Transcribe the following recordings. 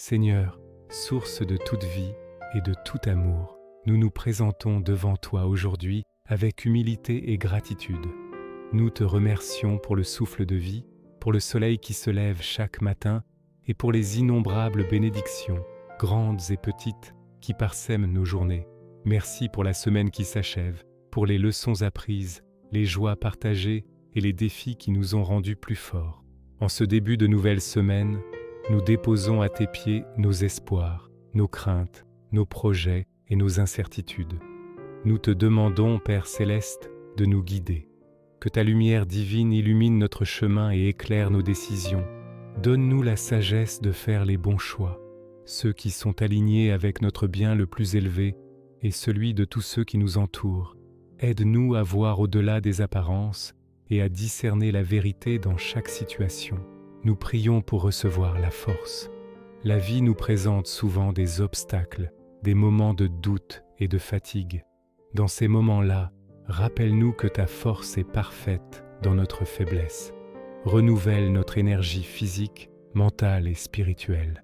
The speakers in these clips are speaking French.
Seigneur, source de toute vie et de tout amour, nous nous présentons devant toi aujourd'hui avec humilité et gratitude. Nous te remercions pour le souffle de vie, pour le soleil qui se lève chaque matin et pour les innombrables bénédictions, grandes et petites, qui parsèment nos journées. Merci pour la semaine qui s'achève, pour les leçons apprises, les joies partagées et les défis qui nous ont rendus plus forts. En ce début de nouvelle semaine, nous déposons à tes pieds nos espoirs, nos craintes, nos projets et nos incertitudes. Nous te demandons, Père Céleste, de nous guider. Que ta lumière divine illumine notre chemin et éclaire nos décisions. Donne-nous la sagesse de faire les bons choix, ceux qui sont alignés avec notre bien le plus élevé et celui de tous ceux qui nous entourent. Aide-nous à voir au-delà des apparences et à discerner la vérité dans chaque situation. Nous prions pour recevoir la force. La vie nous présente souvent des obstacles, des moments de doute et de fatigue. Dans ces moments-là, rappelle-nous que ta force est parfaite dans notre faiblesse. Renouvelle notre énergie physique, mentale et spirituelle.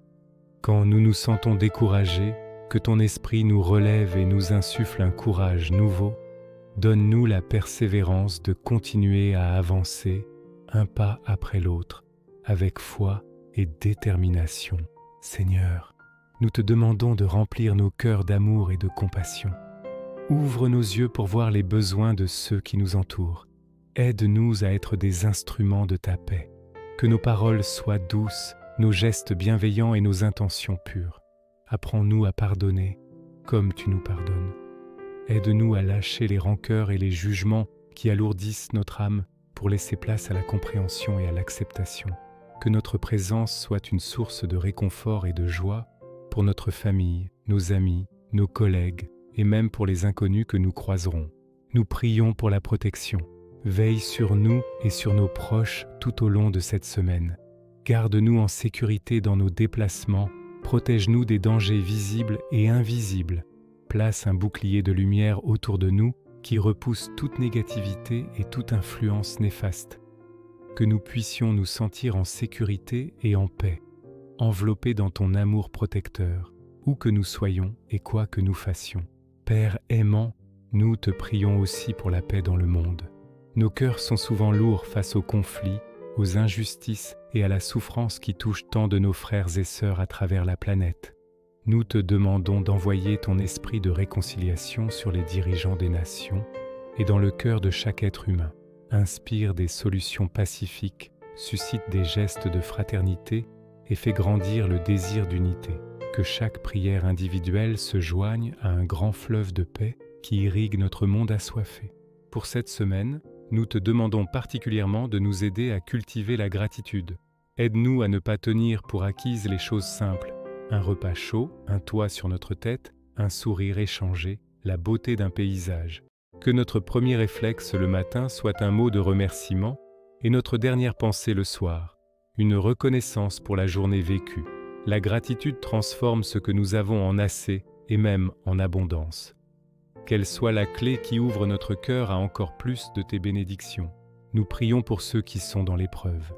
Quand nous nous sentons découragés, que ton esprit nous relève et nous insuffle un courage nouveau. Donne-nous la persévérance de continuer à avancer, un pas après l'autre, avec foi et détermination. Seigneur, nous te demandons de remplir nos cœurs d'amour et de compassion. Ouvre nos yeux pour voir les besoins de ceux qui nous entourent. Aide-nous à être des instruments de ta paix. Que nos paroles soient douces, nos gestes bienveillants et nos intentions pures. Apprends-nous à pardonner comme tu nous pardonnes. Aide-nous à lâcher les rancœurs et les jugements qui alourdissent notre âme pour laisser place à la compréhension et à l'acceptation. Que notre présence soit une source de réconfort et de joie pour notre famille, nos amis, nos collègues et même pour les inconnus que nous croiserons. Nous prions pour la protection. Veille sur nous et sur nos proches tout au long de cette semaine. Garde-nous en sécurité dans nos déplacements, protège-nous des dangers visibles et invisibles. Place un bouclier de lumière autour de nous qui repousse toute négativité et toute influence néfaste. Que nous puissions nous sentir en sécurité et en paix, enveloppés dans ton amour protecteur, où que nous soyons et quoi que nous fassions. Père aimant, nous te prions aussi pour la paix dans le monde. Nos cœurs sont souvent lourds face aux conflits, aux injustices et à la souffrance qui touche tant de nos frères et sœurs à travers la planète. Nous te demandons d'envoyer ton esprit de réconciliation sur les dirigeants des nations et dans le cœur de chaque être humain. Inspire des solutions pacifiques, suscite des gestes de fraternité et fait grandir le désir d'unité. Que chaque prière individuelle se joigne à un grand fleuve de paix qui irrigue notre monde assoiffé. Pour cette semaine, nous te demandons particulièrement de nous aider à cultiver la gratitude. Aide-nous à ne pas tenir pour acquises les choses simples. Un repas chaud, un toit sur notre tête, un sourire échangé, la beauté d'un paysage. Que notre premier réflexe le matin soit un mot de remerciement et notre dernière pensée le soir, une reconnaissance pour la journée vécue. La gratitude transforme ce que nous avons en assez et même en abondance. Qu'elle soit la clé qui ouvre notre cœur à encore plus de tes bénédictions. Nous prions pour ceux qui sont dans l'épreuve.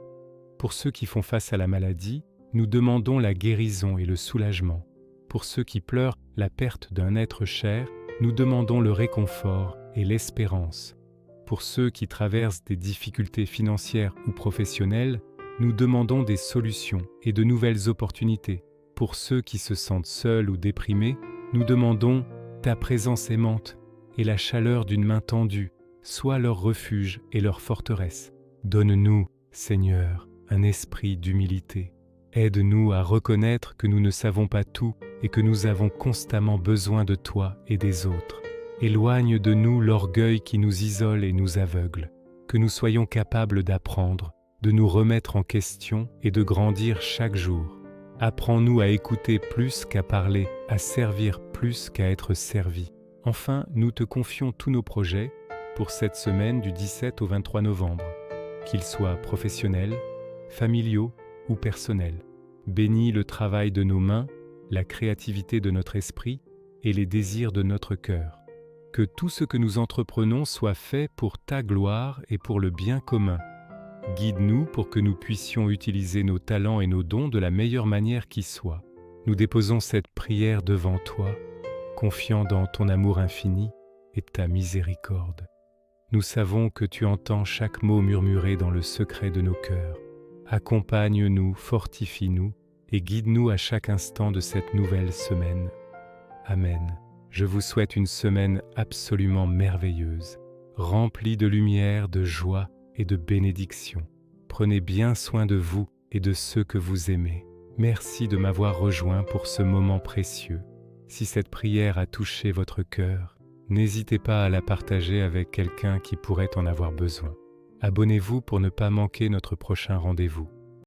Pour ceux qui font face à la maladie, nous demandons la guérison et le soulagement. Pour ceux qui pleurent la perte d'un être cher, nous demandons le réconfort et l'espérance. Pour ceux qui traversent des difficultés financières ou professionnelles, nous demandons des solutions et de nouvelles opportunités. Pour ceux qui se sentent seuls ou déprimés, nous demandons ta présence aimante et la chaleur d'une main tendue, soient leur refuge et leur forteresse. Donne-nous, Seigneur, un esprit d'humilité. Aide-nous à reconnaître que nous ne savons pas tout et que nous avons constamment besoin de toi et des autres. Éloigne de nous l'orgueil qui nous isole et nous aveugle. Que nous soyons capables d'apprendre, de nous remettre en question et de grandir chaque jour. Apprends-nous à écouter plus qu'à parler, à servir plus qu'à être servi. Enfin, nous te confions tous nos projets pour cette semaine du 17 au 23 novembre, qu'ils soient professionnels, familiaux ou personnels. Bénis le travail de nos mains, la créativité de notre esprit et les désirs de notre cœur. Que tout ce que nous entreprenons soit fait pour ta gloire et pour le bien commun. Guide-nous pour que nous puissions utiliser nos talents et nos dons de la meilleure manière qui soit. Nous déposons cette prière devant toi, confiant dans ton amour infini et ta miséricorde. Nous savons que tu entends chaque mot murmuré dans le secret de nos cœurs. Accompagne-nous, fortifie-nous et guide-nous à chaque instant de cette nouvelle semaine. Amen. Je vous souhaite une semaine absolument merveilleuse, remplie de lumière, de joie et de bénédiction. Prenez bien soin de vous et de ceux que vous aimez. Merci de m'avoir rejoint pour ce moment précieux. Si cette prière a touché votre cœur, n'hésitez pas à la partager avec quelqu'un qui pourrait en avoir besoin. Abonnez-vous pour ne pas manquer notre prochain rendez-vous.